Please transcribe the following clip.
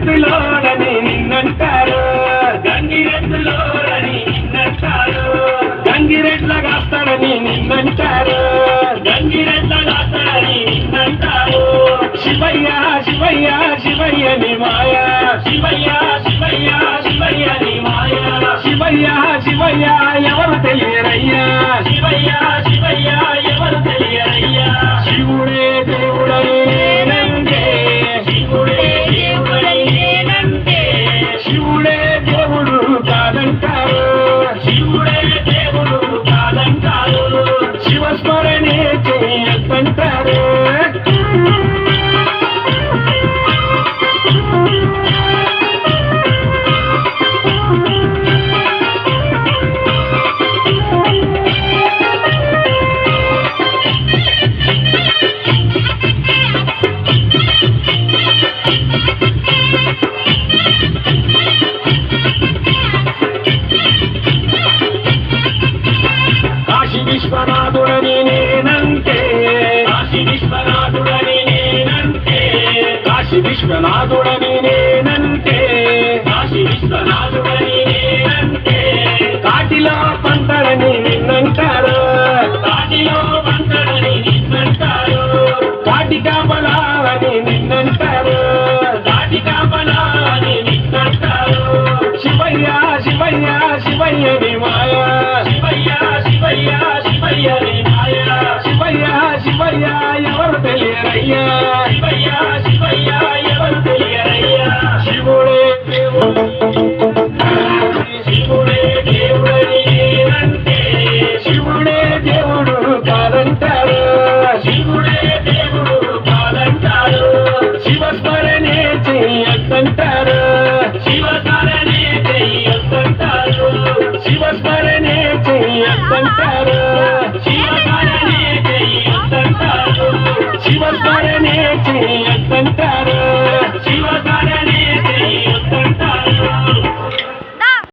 గంగిరెద్దులోడని నిన్నంటారు, గంగిరెద్దులోడని నిన్నంటారు, గంగిరెడ్లగాస్తాడని నిన్నంటారు, గంగిరెడ్లగాస్తాడని నిన్నంటారు. శివయ్య శివయ్య శివయ్య ని మాయ, శివయ్య శివయ్య శివయ్య ని మాయ, శివయ్య శివయ్య ఎవరు తెలియరయ్యా, శివయ్య శివయ్య ఎవరు తెలియరయ్యా. శివుడే దేవుడని నేనంటే, శివుడే దేవుడని నేనంటే, శివుడే దేవుడు కాదంటారు, శివుడే దేవుడు కాదంటారు. శివస్మరణే చెయ్యొద్దంటారు. కాశీ విశ్వనాథుడని నేనంటే, కాశీ విశ్వనాథుడని నేనంటే, కాశీ విశ్వనాథుడని నేనంటే, కాశీ విశ్వనాథుడని నేనంటే, కాటిలో పంటడని నిన్నంటారు, కాటిలో పంటడని నిన్నంటారు, కాటి కాపలాని నిన్నంటారు, కాటి కాపలాని నిన్నంటారు. శివయ్య శివయ్య శివయ్య ని మాయ, శివయ్య శివయ్య శివయ్య ని మాయ, శివయ్య శివయ్య ఎవరు తెలియరయ్యా, శివయ్య శివయ్య ఎవరు తెలియరయ్యా. శివుడే దేవుడు, శివుడే దేవుడని నేనంటే, శివుడే దేవుడు కాదంటారు, శివుడే దేవుడు కాదంటారు. శివస్మరణే చెయ్యొద్దంటారు, శివస్మరణే చెయ్యొద్దంటారు, శివస్మరణే చెయ్యొద్దంటారు, శివస్మరణే చెయ్యొద్దంటారు, శివస్మరణే చెయ్య